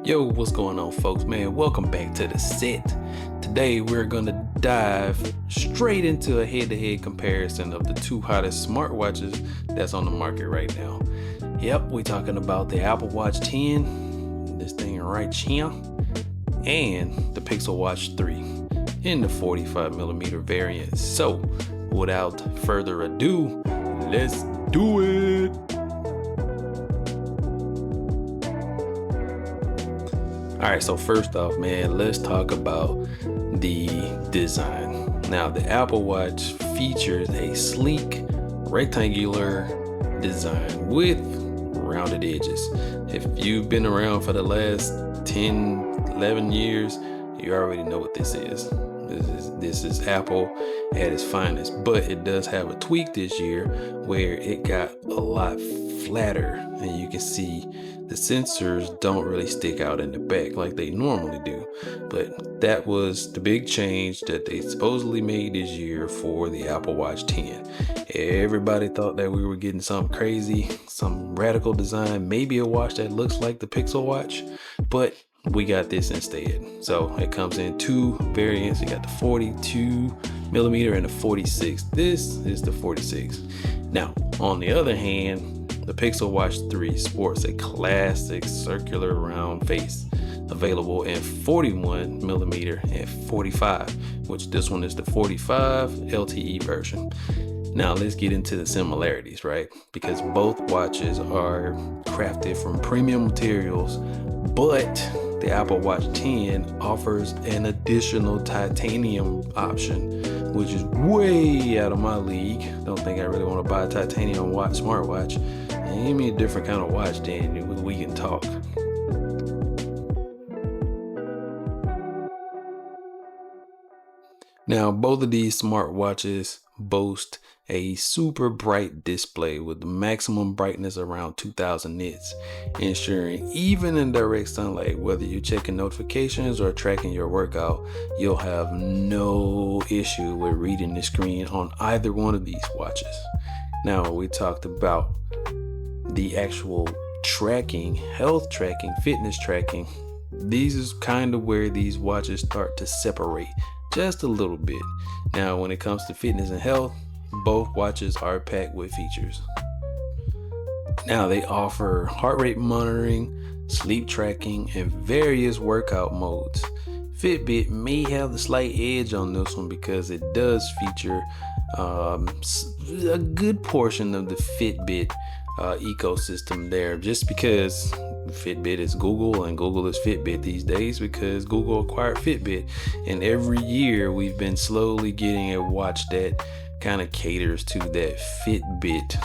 Yo, what's going on, folks? Man, welcome back to the set. Today we're gonna dive straight into a head-to-head comparison of the two hottest smartwatches that's on the market right now. Yep, we're talking about the Apple Watch 10, this thing right here, and the Pixel Watch 3 in the 45mm variant. So, without further ado, let's do it. All right, so first off, man, let's talk about the design. Now, the Apple Watch features a sleek, rectangular design with rounded edges. If you've been around for the last 10, 11 years, you already know what this is. This is Apple at its finest, but it does have a tweak this year where it got a lot flatter, and you can see the sensors don't really stick out in the back like they normally do. But that was the big change that they supposedly made this year for the Apple Watch 10. Everybody thought that we were getting something crazy, some radical design, maybe a watch that looks like the Pixel Watch, but we got this instead. So it comes in two variants. You got the 42mm and the 46. This is the 46. Now, on the other hand, the Pixel Watch 3 sports a classic circular round face, available in 41mm and 45, which this one is the 45 LTE version. Now let's get into the similarities, right? Because both watches are crafted from premium materials, but the Apple Watch 10 offers an additional titanium option, which is way out of my league. Don't think I really want to buy a titanium smartwatch. Give me a different kind of watch, then we can talk. Now, both of these smartwatches boast a super bright display with the maximum brightness around 2000 nits, ensuring even in direct sunlight, whether you're checking notifications or tracking your workout, you'll have no issue with reading the screen on either one of these watches. Now, we talked about the actual tracking, health tracking, fitness tracking. These is kind of where these watches start to separate just a little bit. Now, when it comes to fitness and health, both watches are packed with features. Now, they offer heart rate monitoring, sleep tracking, and various workout modes. Fitbit may have the slight edge on this one because it does feature a good portion of the Fitbit ecosystem there, just because Fitbit is Google and Google is Fitbit these days, because Google acquired Fitbit, and every year we've been slowly getting a watch that kind of caters to that Fitbit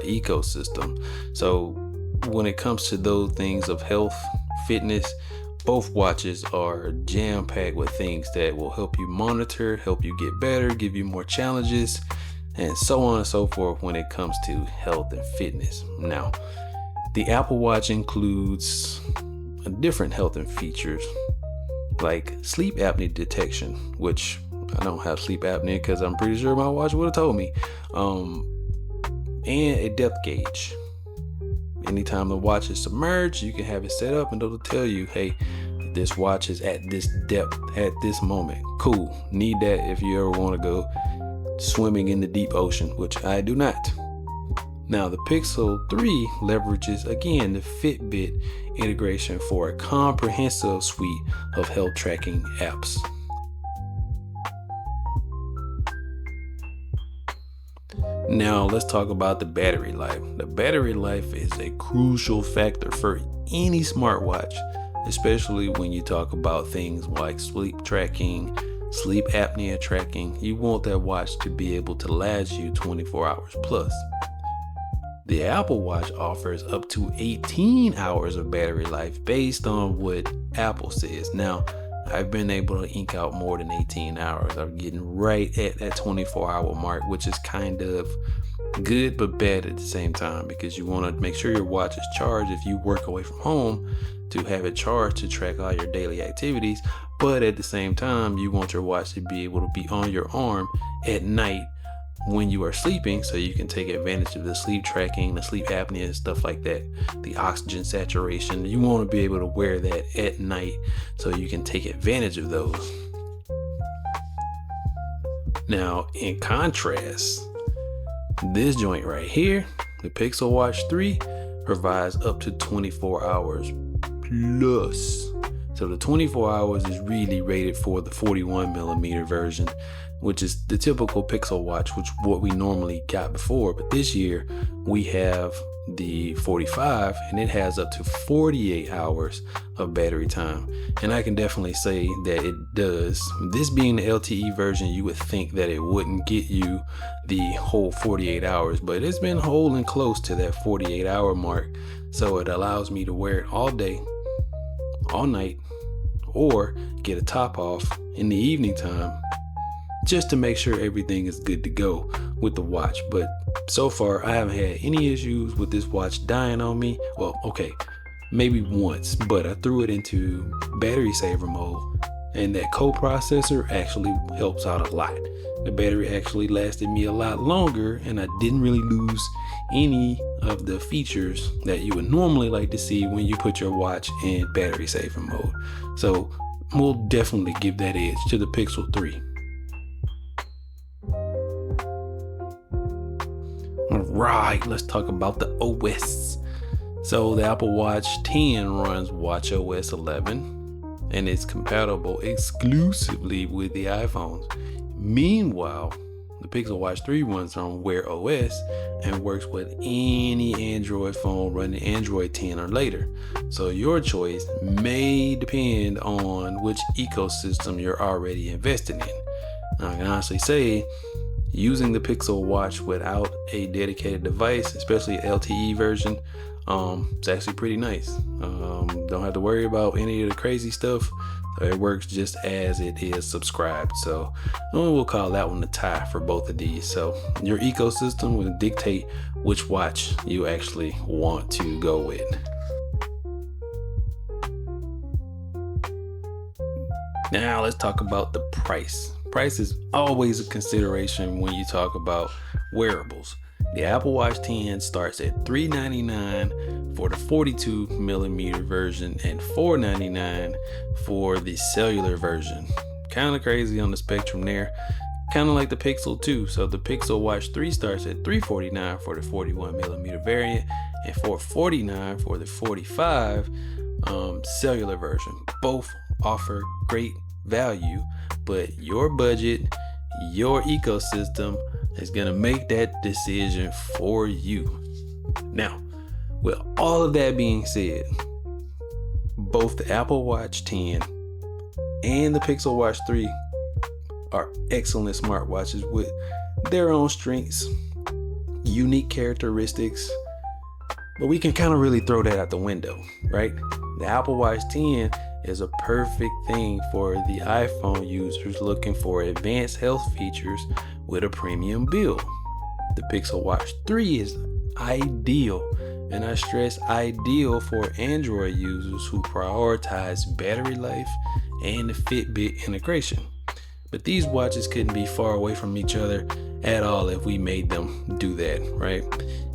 ecosystem. So when it comes to those things of health, fitness, both watches are jam-packed with things that will help you monitor, help you get better, give you more challenges, and so on and so forth when it comes to health and fitness. Now, the Apple Watch includes different health and features like sleep apnea detection, which I don't have sleep apnea because I'm pretty sure my watch would have told me, and a depth gauge. Anytime the watch is submerged, you can have it set up and it'll tell you, hey, this watch is at this depth at this moment. Cool. Need that if you ever want to go swimming in the deep ocean, which I do not. Now, the Pixel 3 leverages again the Fitbit integration for a comprehensive suite of health tracking apps. Now, let's talk about the battery life. The battery life is a crucial factor for any smartwatch, especially when you talk about things like sleep tracking, sleep apnea tracking. You want that watch to be able to last you 24 hours plus. The Apple Watch offers up to 18 hours of battery life based on what Apple says. Now, I've been able to ink out more than 18 hours. I'm getting right at that 24-hour mark, which is kind of good but bad at the same time, because you want to make sure your watch is charged if you work away from home, to have it charged to track all your daily activities. But at the same time, you want your watch to be able to be on your arm at night when you are sleeping, so you can take advantage of the sleep tracking, the sleep apnea, stuff like that, the oxygen saturation. You want to be able to wear that at night so you can take advantage of those. Now, in contrast, this joint right here, the Pixel Watch 3, provides up to 24 hours plus. So the 24 hours is really rated for the 41 millimeter version, which is the typical Pixel Watch, which what we normally got before. But this year we have the 45, and it has up to 48 hours of battery time. And I can definitely say that it does. This being the LTE version, you would think that it wouldn't get you the whole 48 hours, but it's been holding close to that 48-hour mark. So it allows me to wear it all day, all night, or get a top off in the evening time, just to make sure everything is good to go with the watch. But so far I haven't had any issues with this watch dying on me. Well, okay, maybe once, but I threw it into battery saver mode, and that co-processor actually helps out a lot. The battery actually lasted me a lot longer, and I didn't really lose any of the features that you would normally like to see when you put your watch in battery saver mode. So we'll definitely give that edge to the Pixel 3. All right, let's talk about the OS. So the Apple Watch 10 runs watchOS 11, and it's compatible exclusively with the iPhones. Meanwhile, the Pixel Watch 3 runs on Wear OS and works with any Android phone running Android 10 or later. So your choice may depend on which ecosystem you're already invested in. Now, I can honestly say, using the Pixel Watch without a dedicated device, especially LTE version, it's actually pretty nice. Don't have to worry about any of the crazy stuff. It works just as it is subscribed. So we'll call that one a tie for both of these. So your ecosystem will dictate which watch you actually want to go with. Now let's talk about the price. Price is always a consideration when you talk about wearables. The Apple Watch 10 starts at $399 for the 42 millimeter version and $499 for the cellular version. Kind of crazy on the spectrum there. Kind of like the Pixel 2. So the Pixel Watch 3 starts at $349 for the 41 millimeter variant and $449 for the 45 cellular version. Both offer great value, but your budget, your ecosystem is going to make that decision for you. Now, with all of that being said, both the Apple Watch 10 and the Pixel Watch 3 are excellent smartwatches with their own strengths, unique characteristics, but we can kind of really throw that out the window, right? The Apple Watch 10 is a perfect thing for the iPhone users looking for advanced health features with a premium build. The Pixel Watch 3 is ideal, and I stress ideal, for Android users who prioritize battery life and the Fitbit integration. But these watches couldn't be far away from each other at all if we made them do that, right?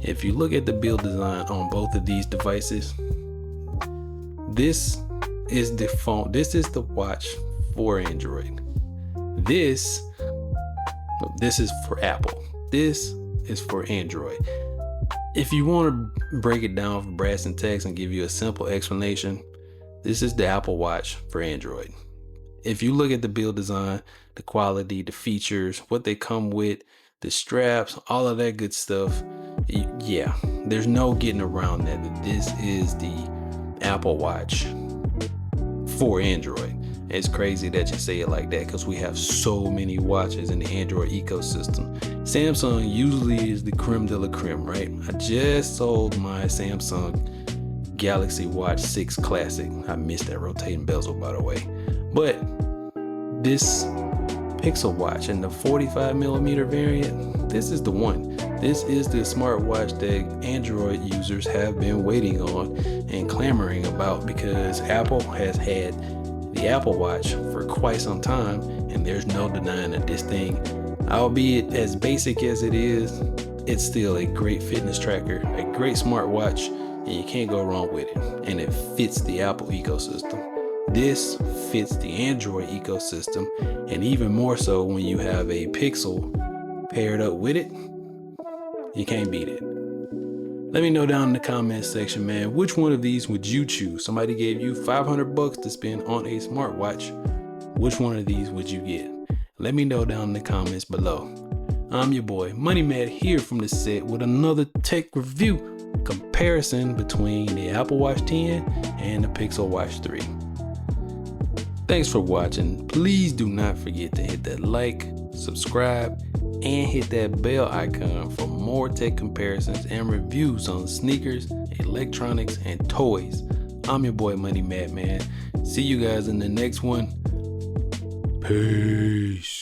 If you look at the build design on both of these devices, this is the phone. This is the watch for Android. This is for Apple. This is for Android. If you want to break it down for brass and tacks and give you a simple explanation, this is the Apple Watch for Android. If you look at the build design, the quality, the features, what they come with, the straps, all of that good stuff, yeah, there's no getting around that. This is the Apple Watch for Android. It's crazy that you say it like that because we have so many watches in the Android ecosystem. Samsung usually is the creme de la creme, right? I just sold my Samsung Galaxy Watch 6 Classic. I missed that rotating bezel, by the way. But this Pixel Watch and the 45 millimeter variant, this is the one. This is the smartwatch that Android users have been waiting on and clamoring about, because Apple has had the Apple Watch for quite some time, and there's no denying that this thing, Albeit as basic as it is, it's still a great fitness tracker, a great smartwatch, and you can't go wrong with it. And it fits the Apple ecosystem. This fits the Android ecosystem, and even more so when you have a Pixel paired up with it. You can't beat it. Let me know down in the comments section, man, which one of these would you choose? Somebody gave you $500 to spend on a smartwatch. Which one of these would you get? Let me know down in the comments below. I'm your boy Money Matt here from the set with another tech review comparison between the Apple Watch 10 and the Pixel Watch 3. Thanks for watching. Please do not forget to hit that like, subscribe, and hit that bell icon for more tech comparisons and reviews on sneakers, electronics, and toys. I'm your boy Money Matt, man. See you guys in the next one. Peace.